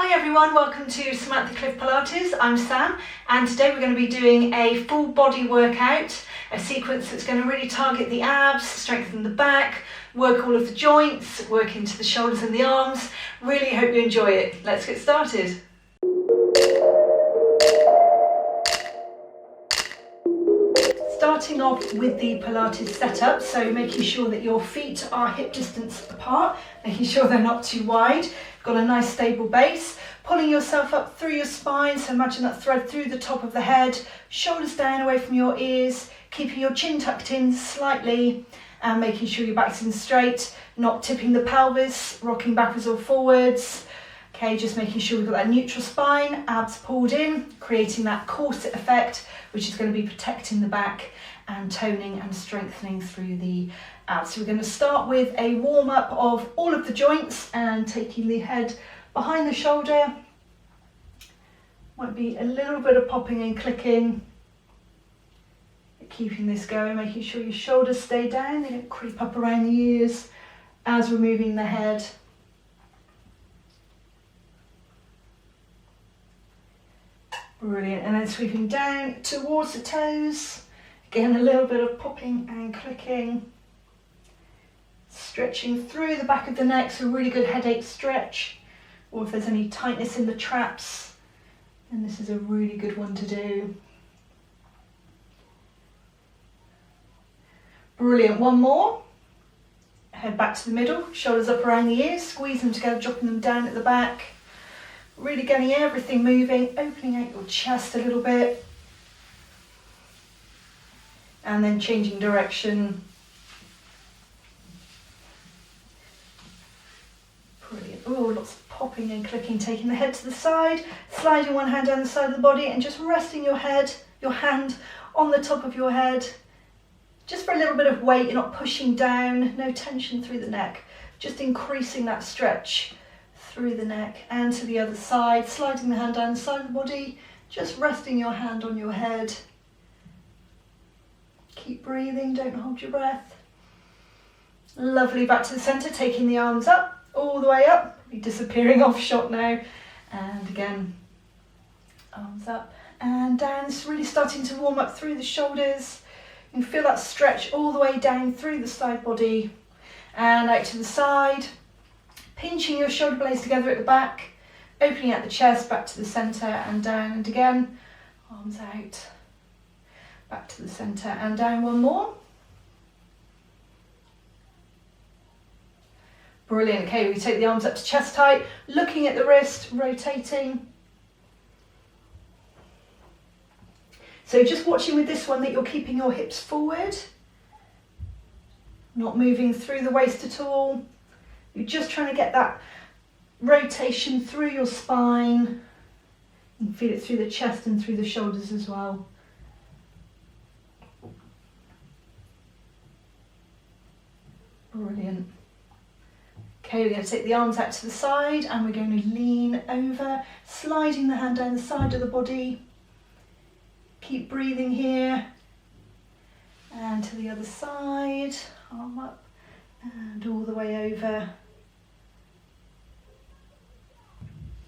Hi everyone, welcome to Samantha Clift Pilates. I'm Sam, and today we're going to be doing a full body workout, a sequence that's going to really target the abs, strengthen the back, work all of the joints, work into the shoulders and the arms. Really hope you enjoy it. Let's get started. Starting off with the Pilates setup, so making sure that your feet are hip distance apart, making sure they're not too wide. You've got a nice stable base, pulling yourself up through your spine, so imagine that thread through the top of the head, shoulders down away from your ears, keeping your chin tucked in slightly and making sure your back's in straight, not tipping the pelvis, rocking backwards or forwards. Okay, just making sure we've got that neutral spine, abs pulled in, creating that corset effect, which is going to be protecting the back and toning and strengthening through the abs. So we're going to start with a warm up of all of the joints and taking the head behind the shoulder. Might be a little bit of popping and clicking. Keeping this going, making sure your shoulders stay down, they don't creep up around the ears as we're moving the head. Brilliant, and then sweeping down towards the toes. Again, a little bit of popping and clicking. Stretching through the back of the neck, so a really good headache stretch. Or if there's any tightness in the traps, then this is a really good one to do. Brilliant, one more. Head back to the middle, shoulders up around the ears, squeeze them together, dropping them down at the back. Really getting everything moving, opening out your chest a little bit. And then changing direction. Brilliant. Oh, lots of popping and clicking, taking the head to the side, sliding one hand down the side of the body and just resting your hand on the top of your head. Just for a little bit of weight, you're not pushing down, no tension through the neck, just increasing that stretch through the neck and to the other side, sliding the hand down the side of the body, just resting your hand on your head. Keep breathing, don't hold your breath. Lovely, back to the centre, taking the arms up, all the way up, disappearing off shot now. And again, arms up and down. It's really starting to warm up through the shoulders. You can feel that stretch all the way down through the side body and out to the side. Pinching your shoulder blades together at the back, opening out the chest, back to the centre and down, and again, arms out, back to the centre and down, one more. Brilliant, okay, we take the arms up to chest height, looking at the wrist, rotating. So just watching with this one that you're keeping your hips forward, not moving through the waist at all. You're just trying to get that rotation through your spine. You can feel it through the chest and through the shoulders as well. Brilliant. Okay, we're going to take the arms out to the side and we're going to lean over, sliding the hand down the side of the body. Keep breathing here. And to the other side, arm up and all the way over.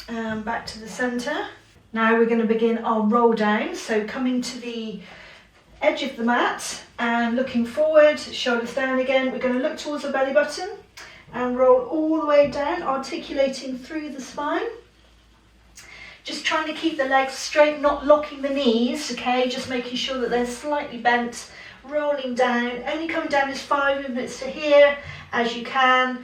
And back to the centre. Now we're going to begin our roll down. So coming to the edge of the mat and looking forward, shoulders down again. We're going to look towards the belly button and roll all the way down, articulating through the spine. Just trying to keep the legs straight, not locking the knees, okay? Just making sure that they're slightly bent, rolling down. Only coming down as 5 movements to here as you can.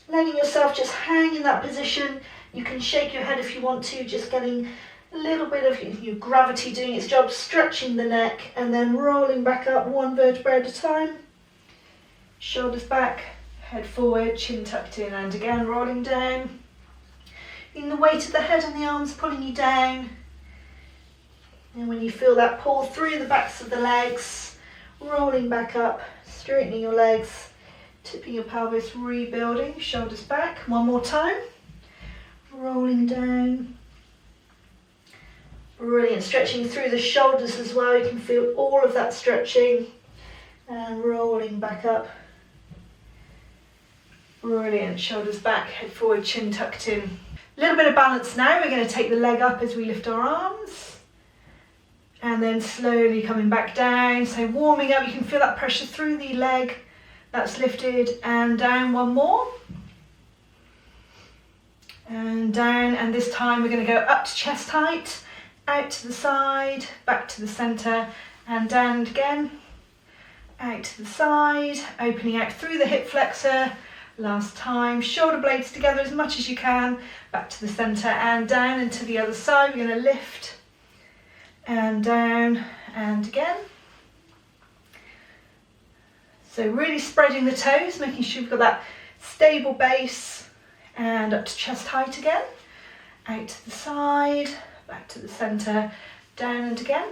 Letting yourself just hang in that position. You can shake your head if you want to, just getting a little bit of your gravity doing its job, stretching the neck and then rolling back up one vertebra at a time. Shoulders back, head forward, chin tucked in and again rolling down. In the weight of the head and the arms pulling you down. And when you feel that pull through the backs of the legs, rolling back up, straightening your legs, tipping your pelvis, rebuilding, shoulders back. One more time. Rolling down. Brilliant, stretching through the shoulders as well. You can feel all of that stretching and rolling back up. Brilliant, shoulders back, head forward, chin tucked in. A little bit of balance now. We're going to take the leg up as we lift our arms. And then slowly coming back down. So warming up, you can feel that pressure through the leg. That's lifted and down. One more. And down, and this time we're going to go up to chest height, out to the side, back to the centre, and down again, out to the side, opening out through the hip flexor. Last time, shoulder blades together as much as you can, back to the centre and down, and to the other side. We're going to lift and down and again. So really spreading the toes, making sure you've got that stable base. And up to chest height again, out to the side, back to the centre, down and again,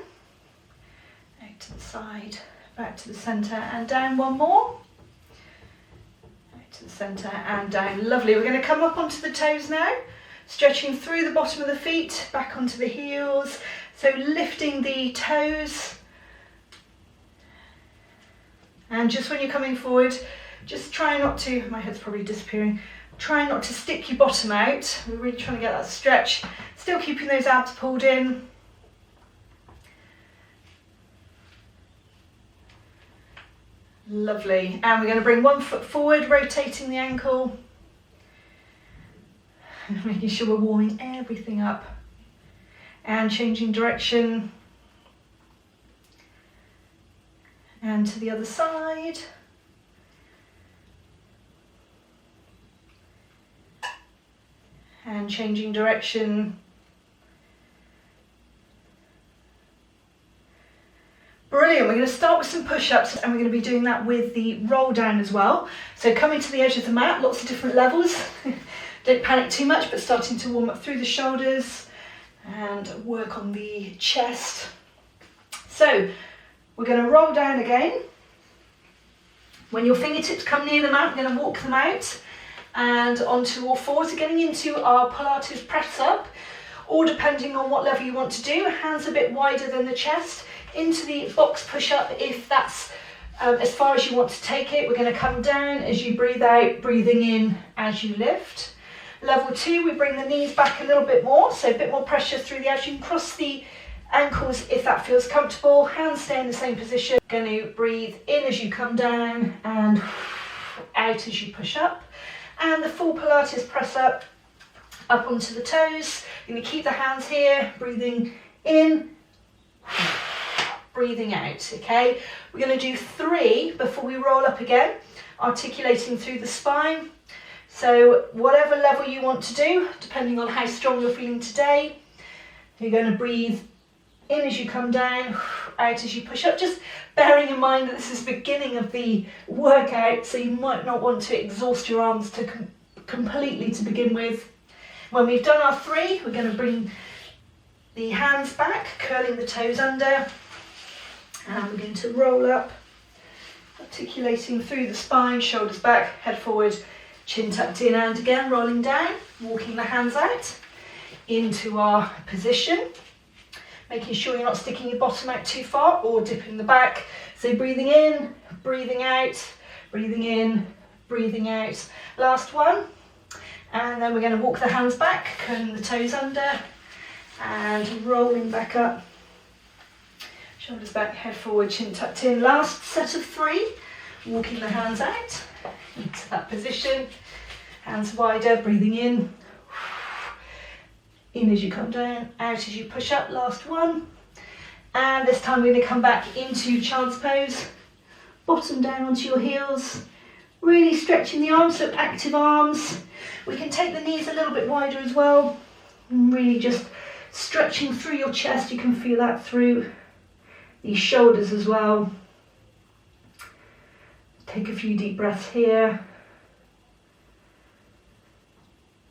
out to the side, back to the centre and down. One more, out to the centre and down. Lovely. We're going to come up onto the toes now, stretching through the bottom of the feet, back onto the heels. So lifting the toes, and just when you're coming forward, just try not to, my head's probably disappearing, try not to stick your bottom out. We're really trying to get that stretch. Still keeping those abs pulled in. Lovely. And we're going to bring one foot forward, rotating the ankle. Making sure we're warming everything up. And changing direction. And to the other side. And changing direction. Brilliant. We're going to start with some push-ups, and we're going to be doing that with the roll down as well. So coming to the edge of the mat, lots of different levels. Don't panic too much, but starting to warm up through the shoulders and work on the chest. So we're going to roll down again. When your fingertips come near the mat, we're going to walk them out and onto all fours, getting into our Pilates press up, or depending on what level you want to do, hands a bit wider than the chest, into the box push up if that's as far as you want to take it. We're going to come down as you breathe out, breathing in as you lift. Level 2, we bring the knees back a little bit more, so a bit more pressure through the abs. You can cross the ankles if that feels comfortable, hands stay in the same position. Going to breathe in as you come down and out as you push up. And the full Pilates press up onto the toes. You're going to keep the hands here, breathing in, breathing out, okay? We're going to do 3 before we roll up again, articulating through the spine. So whatever level you want to do, depending on how strong you're feeling today, you're going to breathe in as you come down, out as you push up, just bearing in mind that this is the beginning of the workout, so you might not want to exhaust your arms to completely to begin with. When we've done our 3, we're going to bring the hands back, curling the toes under, and we're going to roll up, articulating through the spine, shoulders back, head forward, chin tucked in, and again rolling down, walking the hands out into our position. Making sure you're not sticking your bottom out too far or dipping the back. So breathing in, breathing out, breathing in, breathing out. Last one. And then we're going to walk the hands back, curling the toes under and rolling back up. Shoulders back, head forward, chin tucked in. Last set of 3. Walking the hands out into that position. Hands wider, breathing in as you come down, out as you push up. Last one. And this time we're going to come back into child's pose, bottom down onto your heels, really stretching the arms, so active arms. We can take the knees a little bit wider as well, and really just stretching through your chest. You can feel that through the shoulders as well. Take a few deep breaths here.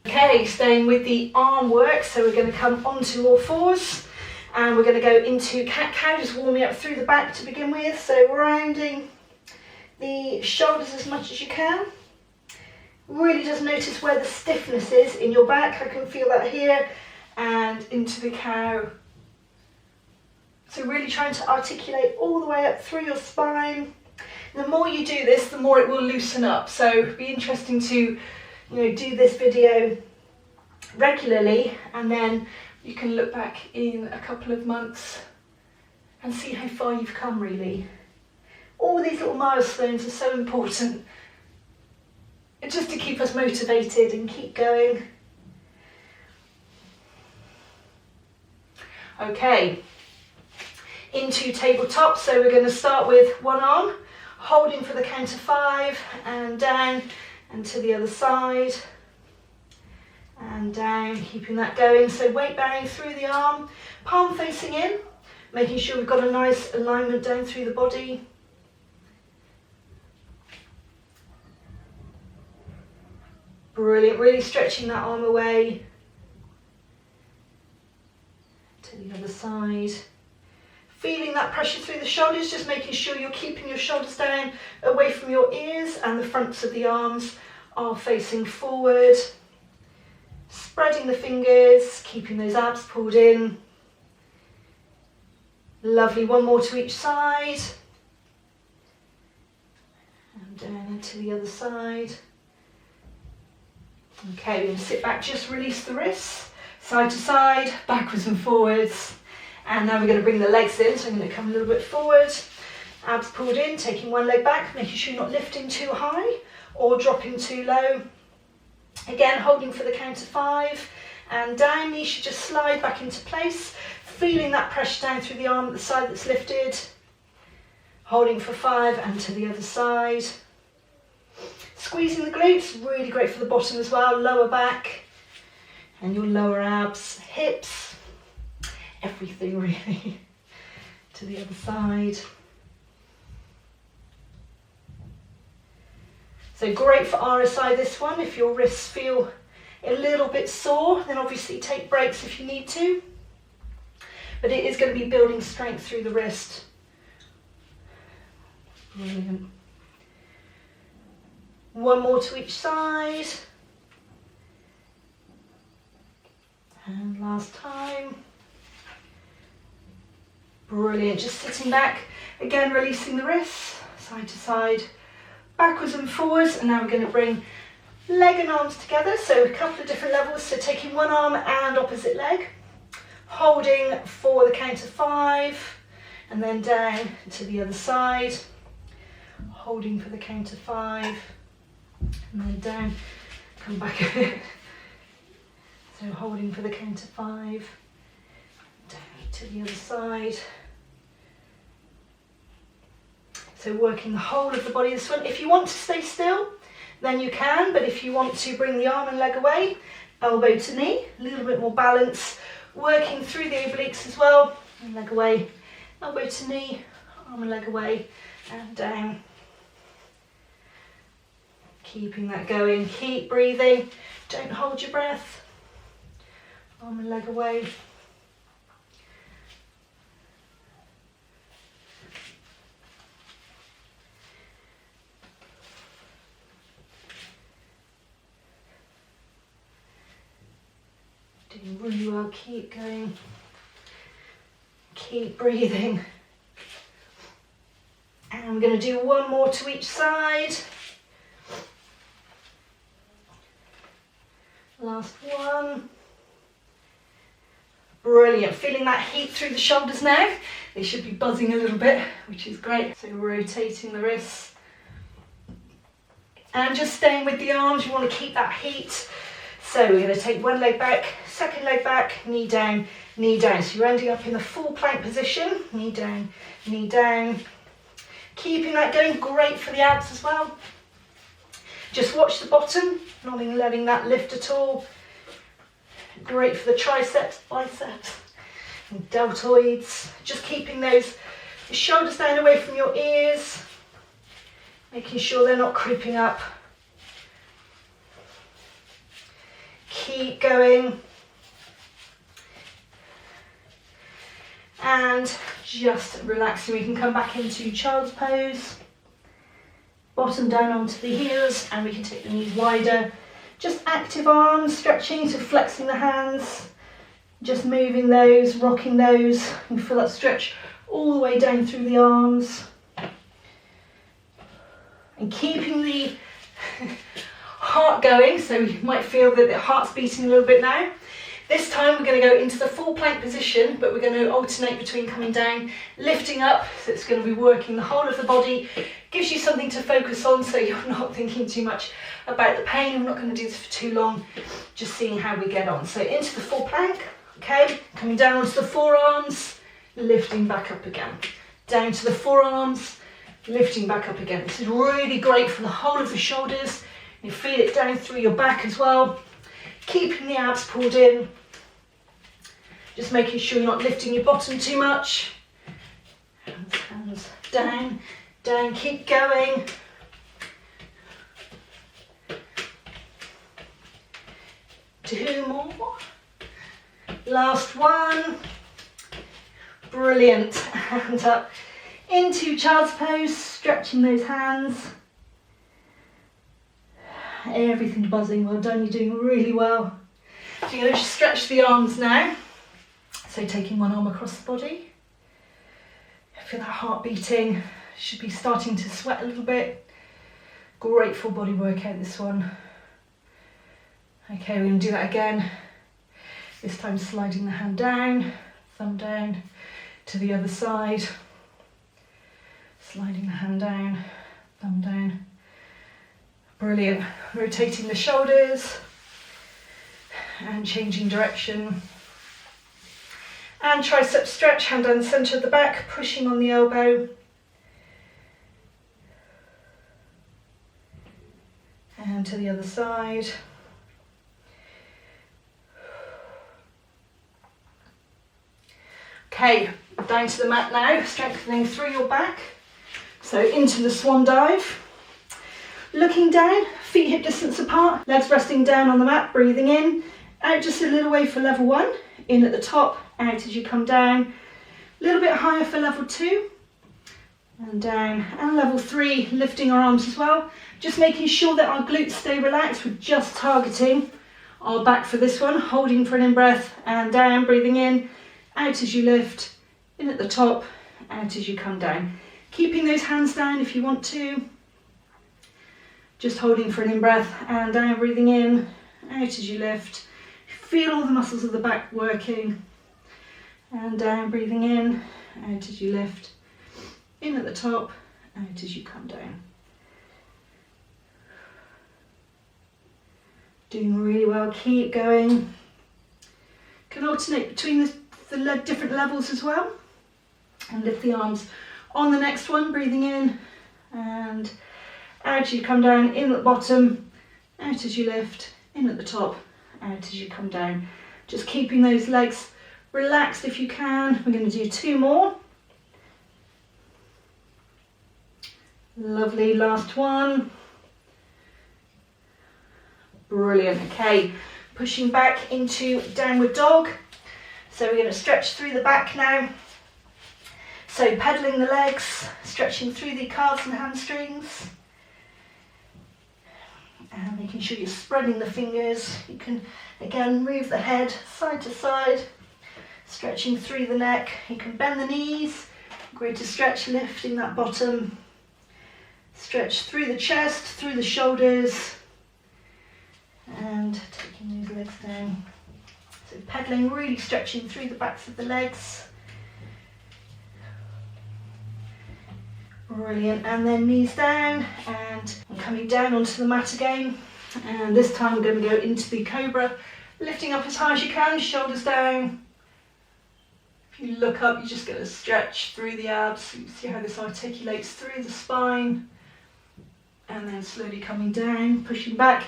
Okay, staying with the arm work, so we're going to come onto all fours and we're going to go into cat-cow, just warming up through the back to begin with. So rounding the shoulders as much as you can. Really just notice where the stiffness is in your back. I can feel that here and into the cow. So really trying to articulate all the way up through your spine. The more you do this, the more it will loosen up. So it'd be interesting to do this video regularly, and then you can look back in a couple of months and see how far you've come really. All these little milestones are so important, just to keep us motivated and keep going. Okay, into tabletop. So we're going to start with one arm, holding for the count of 5, and down and to the other side, and down, keeping that going. So weight bearing through the arm, palm facing in, making sure we've got a nice alignment down through the body. Brilliant, really stretching that arm away. To the other side. Feeling that pressure through the shoulders, just making sure you're keeping your shoulders down away from your ears, and the fronts of the arms are facing forward. Spreading the fingers, keeping those abs pulled in. Lovely, one more to each side. And down to the other side. Okay, we're going to sit back, just release the wrists, side to side, backwards and forwards. And now we're going to bring the legs in, so I'm going to come a little bit forward, abs pulled in, taking one leg back, making sure you're not lifting too high or dropping too low. Again, holding for the count of 5, and down, knees should just slide back into place, feeling that pressure down through the arm at the side that's lifted. Holding for 5 and to the other side. Squeezing the glutes, really great for the bottom as well, lower back and your lower abs, hips, everything really. To the other side. So great for RSI this one. If your wrists feel a little bit sore, then obviously take breaks if you need to. But it is going to be building strength through the wrist. Brilliant. One more to each side. And last time. Brilliant. Just sitting back, again releasing the wrists, side to side, backwards and forwards. And now we're going to bring leg and arms together. So a couple of different levels. So taking one arm and opposite leg, holding for the count of 5, and then down to the other side, holding for the count of 5. And then down, come back a bit. So holding for the count of 5, down to the other side. So working the whole of the body this one. If you want to stay still, then you can, but if you want to bring the arm and leg away, elbow to knee, a little bit more balance, working through the obliques as well, and leg away, elbow to knee, arm and leg away, and down. Keeping that going, keep breathing, don't hold your breath. Arm and leg away. Doing really well, keep going. Keep breathing. And we're going to do one more to each side. Last one. Brilliant. Feeling that heat through the shoulders now. They should be buzzing a little bit, which is great. So rotating the wrists. And just staying with the arms, you want to keep that heat. So we're going to take one leg back, second leg back, knee down, knee down. So you're ending up in the full plank position. Knee down, knee down. Keeping that going, great for the abs as well. Just watch the bottom, not letting that lift at all. Great for the triceps, biceps, and deltoids. Just keeping those shoulders down away from your ears, making sure they're not creeping up. Keep going. And just relaxing. We can come back into child's pose. Bottom down onto the heels, and we can take the knees wider. Just active arms, stretching, so flexing the hands, just moving those, rocking those. You feel that stretch all the way down through the arms. And keeping the heart going, so you might feel that the heart's beating a little bit now. This time we're going to go into the full plank position, but we're going to alternate between coming down, lifting up, so it's going to be working the whole of the body. Gives you something to focus on, so you're not thinking too much about the pain. I'm not going to do this for too long, just seeing how we get on. So into the full plank, okay, coming down onto the forearms, lifting back up again. Down to the forearms, lifting back up again. This is really great for the whole of the shoulders. You feel it down through your back as well. Keeping the abs pulled in. Just making sure you're not lifting your bottom too much. Hands down, down, keep going. Two more. Last one. Brilliant. Hands up into child's pose, stretching those hands. Everything buzzing, well done, you're doing really well. So you're going to stretch the arms now. So taking one arm across the body. Feel that heart beating, should be starting to sweat a little bit. Great full body workout, this one. Okay, we're going to do that again. This time sliding the hand down, thumb down to the other side. Sliding the hand down, thumb down. Brilliant. Rotating the shoulders and changing direction. And tricep stretch, hand down the centre of the back, pushing on the elbow. And to the other side. Okay, down to the mat now, strengthening through your back. So into the Swan Dive. Looking down, feet hip distance apart, legs resting down on the mat, breathing in, out just a little way for level 1, in at the top, out as you come down, a little bit higher for level 2, and down, and level 3, lifting our arms as well, just making sure that our glutes stay relaxed. We're just targeting our back for this one, holding for an in-breath, and down, breathing in, out as you lift, in at the top, out as you come down. Keeping those hands down if you want to. Just holding for an in-breath and down, breathing in, out as you lift. Feel all the muscles of the back working. And down, breathing in, out as you lift. In at the top, out as you come down. Doing really well, keep going. Can alternate between the different levels as well. And lift the arms on the next one, breathing in and out as you come down, in at the bottom, out as you lift, in at the top, out as you come down. Just keeping those legs relaxed if you can. We're going to do 2 more. Lovely, last one. Brilliant, okay. Pushing back into downward dog. So we're going to stretch through the back now. So pedaling the legs, stretching through the calves and hamstrings. And making sure you're spreading the fingers. You can, again, move the head side to side, stretching through the neck. You can bend the knees, greater stretch, lifting that bottom. Stretch through the chest, through the shoulders, and taking those legs down. So pedaling, really stretching through the backs of the legs. Brilliant, and then knees down and coming down onto the mat again, and this time we're going to go into the Cobra, lifting up as high as you can, shoulders down. If you look up, you're just going to stretch through the abs. You see how this articulates through the spine, and then slowly coming down, pushing back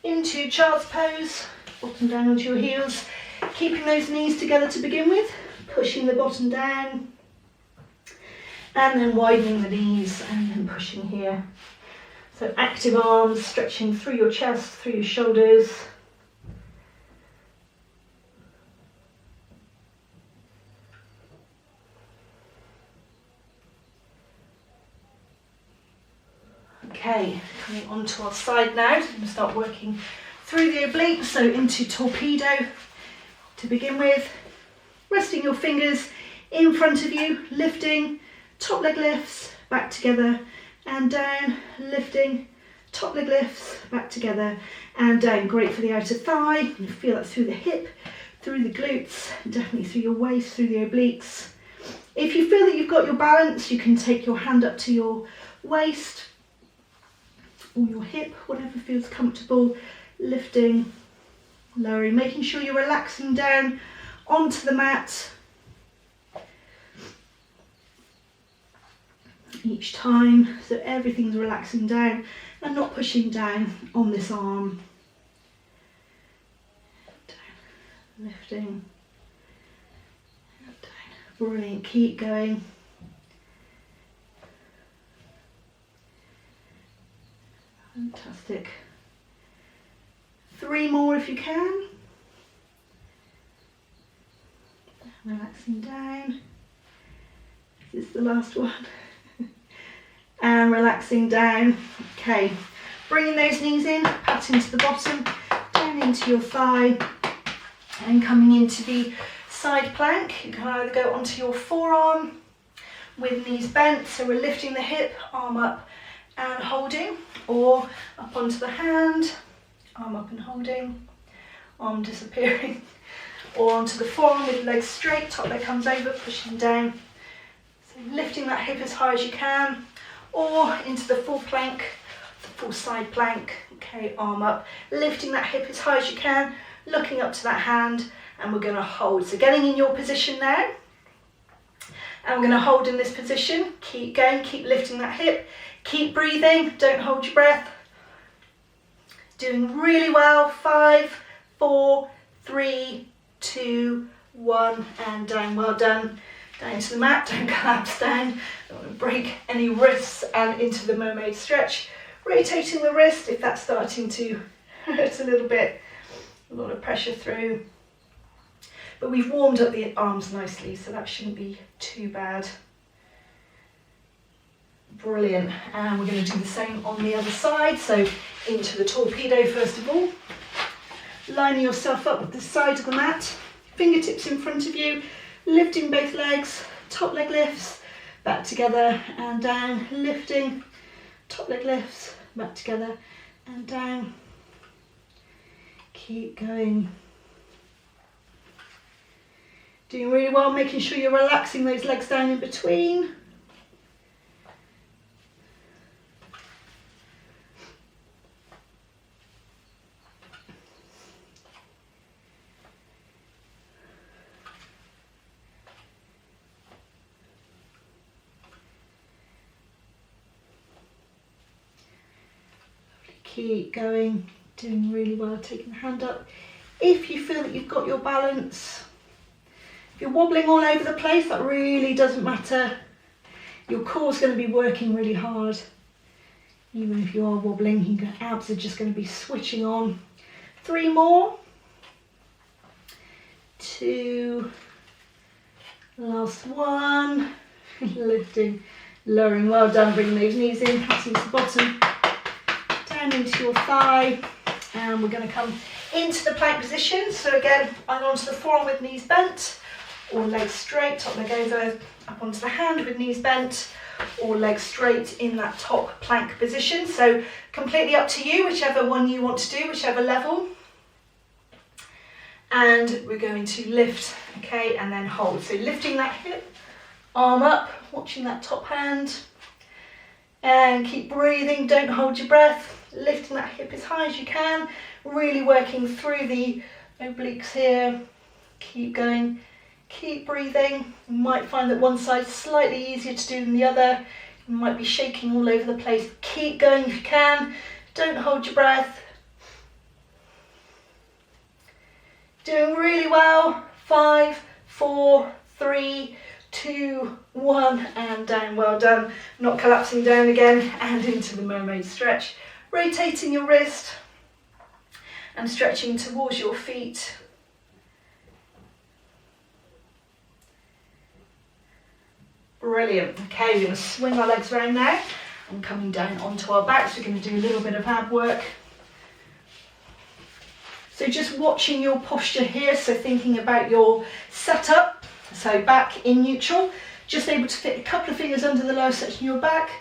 into child's pose, bottom down onto your heels, keeping those knees together to begin with, pushing the bottom down. And then widening the knees and then pushing here. So active arms, stretching through your chest, through your shoulders. Okay, coming onto our side now. So I'm going to start working through the obliques, so into torpedo to begin with. Resting your fingers in front of you, lifting. Top leg lifts, back together and down, lifting, top leg lifts, back together and down. Great for the outer thigh. You feel that through the hip, through the glutes, definitely through your waist, through the obliques. If you feel that you've got your balance, you can take your hand up to your waist or your hip, whatever feels comfortable, lifting, lowering, making sure you're relaxing down onto the mat each time, so everything's relaxing down and not pushing down on this arm. Down, lifting, down. Brilliant, keep going. Fantastic. 3 more if you can. Relaxing down. This is the last one. And relaxing down. Okay, bringing those knees in, patting to the bottom, down into your thigh, and coming into the side plank. You can either go onto your forearm with knees bent, so we're lifting the hip, arm up and holding, or up onto the hand, arm up and holding, arm disappearing, or onto the forearm with legs straight, top leg comes over, pushing down. So lifting that hip as high as you can, or into the full plank, the full side plank. Okay, arm up, lifting that hip as high as you can, looking up to that hand, and we're going to hold. So getting in your position now, and we're going to hold in this position. Keep going, keep lifting that hip, keep breathing, don't hold your breath. Doing really well. 5, 4, 3, 2, 1, and down. Well done. Down to the mat, don't collapse down, don't want to break any wrists, and into the mermaid stretch. Rotating the wrist if that's starting to hurt a little bit, a lot of pressure through. But we've warmed up the arms nicely, so that shouldn't be too bad. Brilliant, and we're going to do the same on the other side. So into the torpedo first of all, lining yourself up with the side of the mat, fingertips in front of you, lifting both legs, top leg lifts, back together and down, lifting, top leg lifts, back together and down. Keep going. Doing really well, making sure you're relaxing those legs down in between. Keep going, doing really well, taking the hand up. If you feel that you've got your balance, if you're wobbling all over the place, that really doesn't matter. Your core's going to be working really hard. Even if you are wobbling, your abs are just going to be switching on. 3 more. 2. Last one. Lifting, lowering, well done. Bringing those knees in, passing to the bottom. Down into your thigh, and we're going to come into the plank position. So again, I'm onto the forearm with knees bent, or legs straight, top leg over, up onto the hand with knees bent, or legs straight in that top plank position. So completely up to you, whichever one you want to do, whichever level. And we're going to lift, okay, and then hold. So lifting that hip, arm up, watching that top hand, and keep breathing, don't hold your breath. Lifting that hip as high as you can, really working through the obliques here. Keep going, keep breathing. You might find that one side's slightly easier to do than the other. You might be shaking all over the place. Keep going if you can, don't hold your breath. Doing really well. 5, 4, 3, 2, 1, and down. Well done. Not collapsing down again, and into the mermaid stretch. Rotating your wrist and stretching towards your feet. Brilliant. Okay, we're going to swing our legs around now and coming down onto our backs. We're going to do a little bit of ab work. So just watching your posture here, so thinking about your setup. So back in neutral, just able to fit a couple of fingers under the lower section of your back,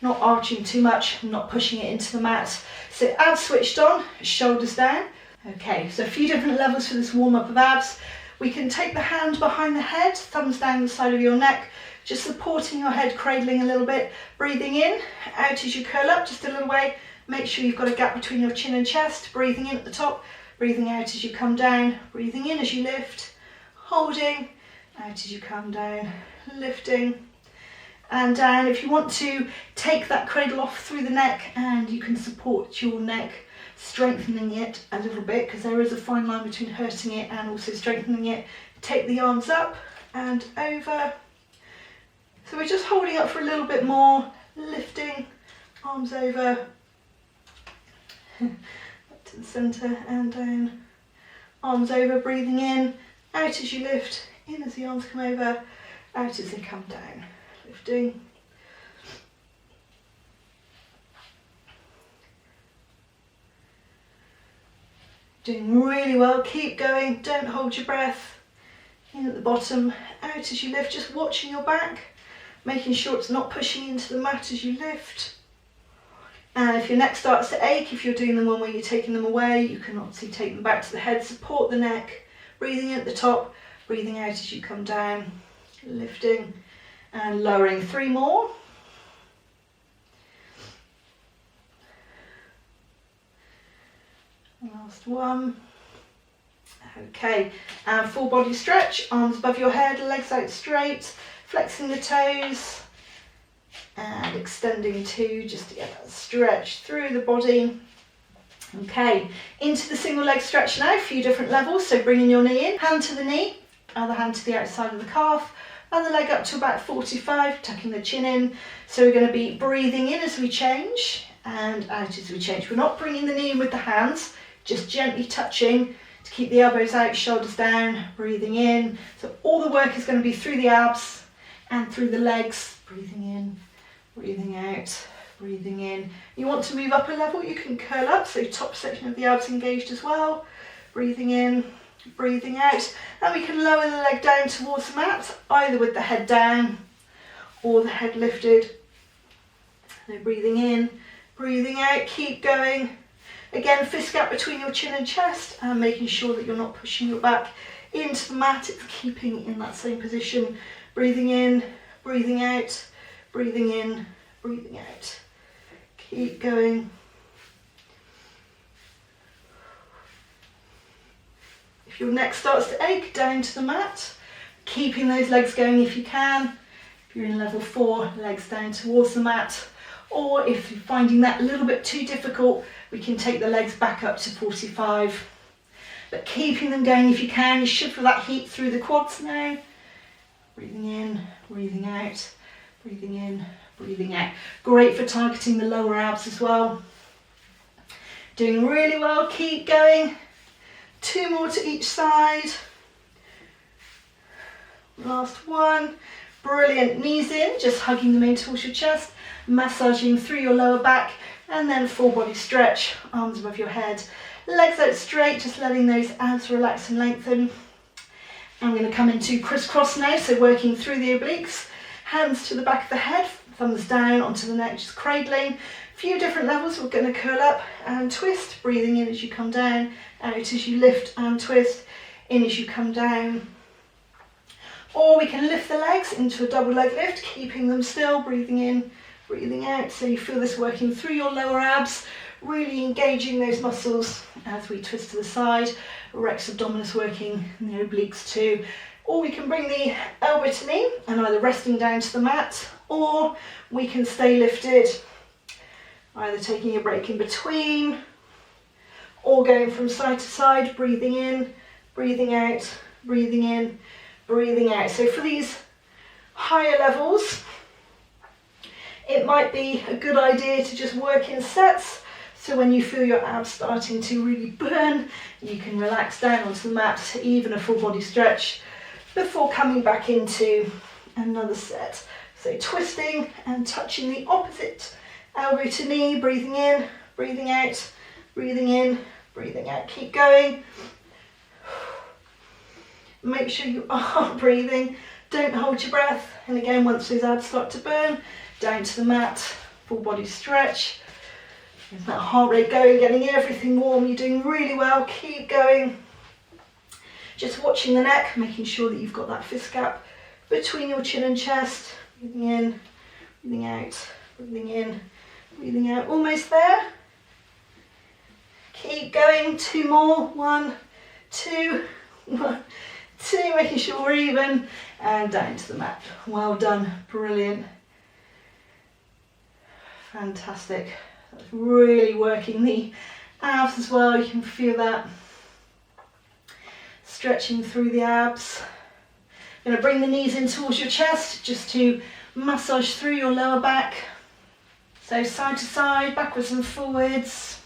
not arching too much, not pushing it into the mat. So abs switched on, shoulders down. Okay, so a few different levels for this warm-up of abs. We can take the hand behind the head, thumbs down the side of your neck, just supporting your head, cradling a little bit, breathing in, out as you curl up just a little way. Make sure you've got a gap between your chin and chest, breathing in at the top, breathing out as you come down, breathing in as you lift, holding, out as you come down, lifting, and down. If you want to take that cradle off through the neck, and you can support your neck, strengthening it a little bit, because there is a fine line between hurting it and also strengthening it. Take the arms up and over. So we're just holding up for a little bit more, lifting, arms over, up to the centre and down, arms over, breathing in, out as you lift, in as the arms come over, out as they come down, lifting. Doing really well, keep going, don't hold your breath. In at the bottom, out as you lift, just watching your back, making sure it's not pushing into the mat as you lift. And if your neck starts to ache, if you're doing the one where you're taking them away, you can obviously take them back to the head, support the neck, breathing in at the top, breathing out as you come down, lifting and lowering. 3 more. Last one. Okay, and full body stretch, arms above your head, legs out straight, flexing the toes and extending too, just to get that stretch through the body. Okay, into the single leg stretch now, a few different levels. So bringing your knee in, hand to the knee, other hand to the outside of the calf, and the leg up to about 45, tucking the chin in. So we're going to be breathing in as we change and out as we change. We're not bringing the knee in with the hands, just gently touching to keep the elbows out, shoulders down, breathing in. So all the work is going to be through the abs and through the legs, breathing in, breathing out, breathing in. You want to move up a level, you can curl up, so top section of the abs engaged as well. Breathing in, breathing out. And we can lower the leg down towards the mat, either with the head down or the head lifted. So breathing in, breathing out, keep going. Again, fist gap between your chin and chest, and making sure that you're not pushing your back into the mat, it's keeping in that same position. Breathing in, breathing out, breathing in, breathing out. Keep going. If your neck starts to ache, down to the mat, keeping those legs going if you can. If you're in level 4, legs down towards the mat. Or if you're finding that a little bit too difficult, we can take the legs back up to 45. But keeping them going if you can. You should feel that heat through the quads now. Breathing in, breathing out, breathing in, breathing out. Great for targeting the lower abs as well. Doing really well, keep going. 2 more to each side. Last one. Brilliant, knees in, just hugging them in towards your chest, massaging through your lower back, and then full body stretch, arms above your head, legs out straight, just letting those abs relax and lengthen. I'm going to come into crisscross now, so working through the obliques, hands to the back of the head, thumbs down onto the neck, just cradling. A few different levels, we're going to curl up and twist, breathing in as you come down, out as you lift and twist, in as you come down. Or we can lift the legs into a double leg lift, keeping them still, breathing in, breathing out. So you feel this working through your lower abs, really engaging those muscles as we twist to the side. Rex abdominis working in the obliques too. Or we can bring the elbow to knee and either resting down to the mat, or we can stay lifted, either taking a break in between, or going from side to side, breathing in, breathing out, breathing in, breathing out. So for these higher levels, it might be a good idea to just work in sets. So when you feel your abs starting to really burn, you can relax down onto the mat, even a full body stretch, before coming back into another set. So twisting and touching the opposite elbow to knee, breathing in, breathing out, breathing in, breathing out. Keep going. Make sure you are breathing, don't hold your breath. And again, once those abs start to burn, down to the mat, full body stretch. There's that heart rate going, getting everything warm. You're doing really well, keep going. Just watching the neck, making sure that you've got that fist gap between your chin and chest. Breathing in, breathing out, breathing in, breathing out. Almost there. Keep going, 2 more, 1, 2, 1, 2, making sure we're even, and down to the mat. Well done, brilliant. Fantastic. That's really working the abs as well, you can feel that. Stretching through the abs. I'm going to bring the knees in towards your chest just to massage through your lower back. So side to side, backwards and forwards.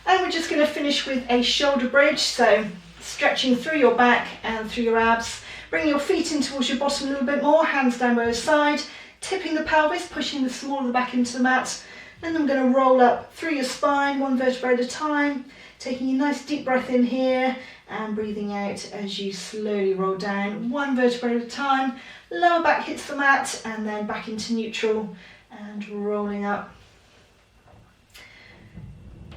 And we're just going to finish with a shoulder bridge. So stretching through your back and through your abs. Bring your feet in towards your bottom a little bit more, hands down by your side. Tipping the pelvis, pushing the small of the back into the mat. Then I'm going to roll up through your spine, 1 vertebra at a time. Taking a nice deep breath in here and breathing out as you slowly roll down, 1 vertebra at a time. Lower back hits the mat and then back into neutral and rolling up.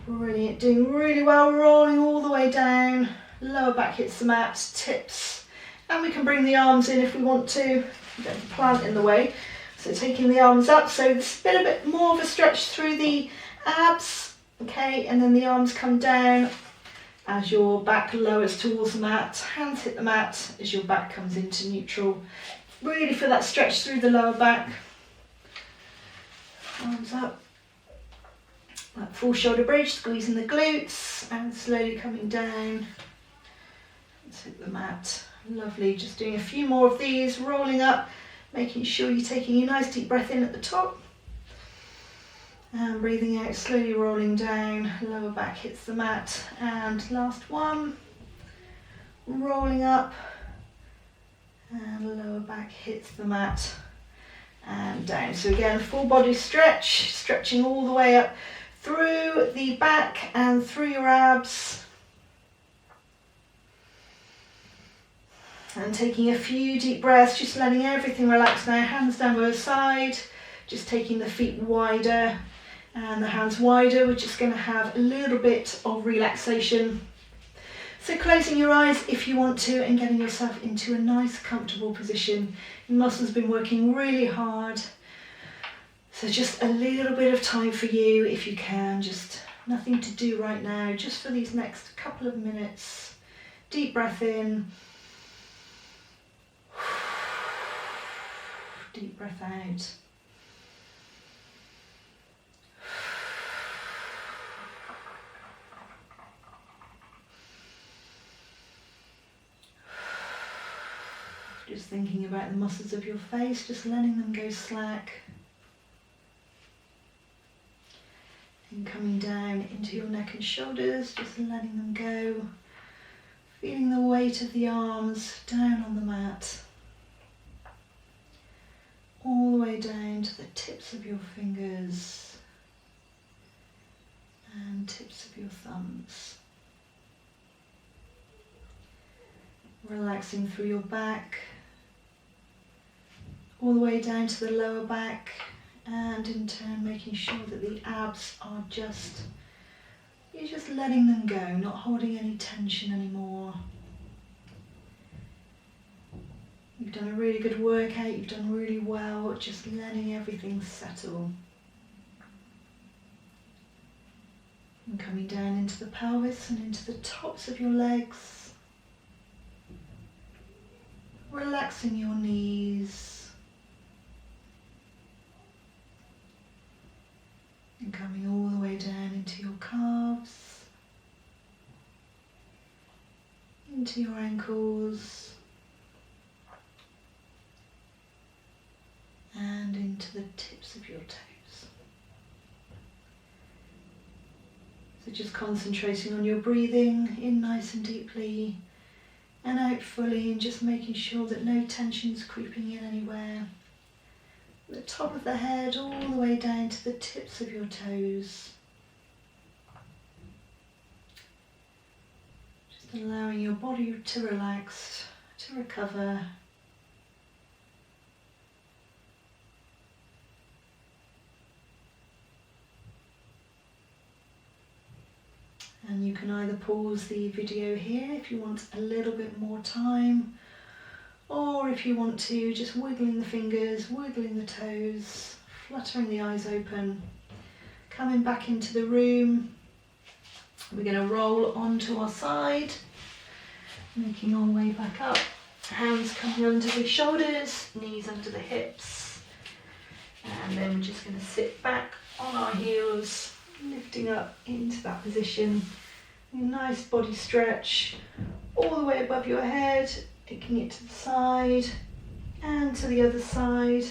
Brilliant, doing really well, rolling all the way down. Lower back hits the mat, tips. And we can bring the arms in if we want to. Don't plant in the way. So taking the arms up, so there's a bit more of a stretch through the abs. Okay, and then the arms come down as your back lowers towards the mat. Hands hit the mat as your back comes into neutral. Really feel that stretch through the lower back. Arms up. That full shoulder bridge, squeezing the glutes and slowly coming down. Let's hit the mat. Lovely, just doing a few more of these, rolling up, making sure you're taking a nice deep breath in at the top. And breathing out, slowly rolling down, lower back hits the mat. And last one, rolling up, and lower back hits the mat, and down. So again, full body stretch, stretching all the way up through the back and through your abs. And taking a few deep breaths, just letting everything relax now, hands down by your side, just taking the feet wider. And the hands wider, we're just going to have a little bit of relaxation. So closing your eyes if you want to and getting yourself into a nice comfortable position. Your muscles have been working really hard. So just a little bit of time for you if you can, just nothing to do right now, just for these next couple of minutes. Deep breath in. Deep breath out. Just thinking about the muscles of your face, just letting them go slack. And coming down into your neck and shoulders, just letting them go. Feeling the weight of the arms down on the mat. All the way down to the tips of your fingers and tips of your thumbs. Relaxing through your back, all the way down to the lower back, and in turn making sure that the abs are you're just letting them go, not holding any tension anymore. You've done a really good workout, you've done really well, just letting everything settle. And coming down into the pelvis and into the tops of your legs. Relaxing your knees. And coming all the way down into your calves. Into your ankles. And into the tips of your toes. So just concentrating on your breathing in nice and deeply and out fully, and just making sure that no tension's creeping in anywhere. The top of the head all the way down to the tips of your toes. Just allowing your body to relax, to recover. And you can either pause the video here if you want a little bit more time, or if you want to, just wiggling the fingers, wiggling the toes, fluttering the eyes open, coming back into the room. We're going to roll onto our side, making our way back up. Hands coming under the shoulders, knees under the hips. And then we're just going to sit back on our heels, lifting up into that position. A nice body stretch all the way above your head, taking it to the side and to the other side.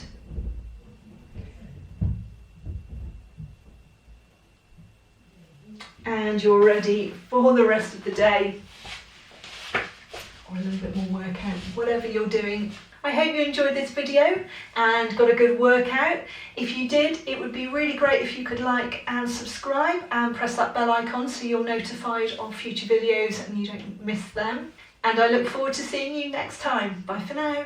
And you're ready for the rest of the day, or a little bit more workout, whatever you're doing. I hope you enjoyed this video and got a good workout. If you did, it would be really great if you could like and subscribe and press that bell icon so you're notified of future videos and you don't miss them. And I look forward to seeing you next time. Bye for now.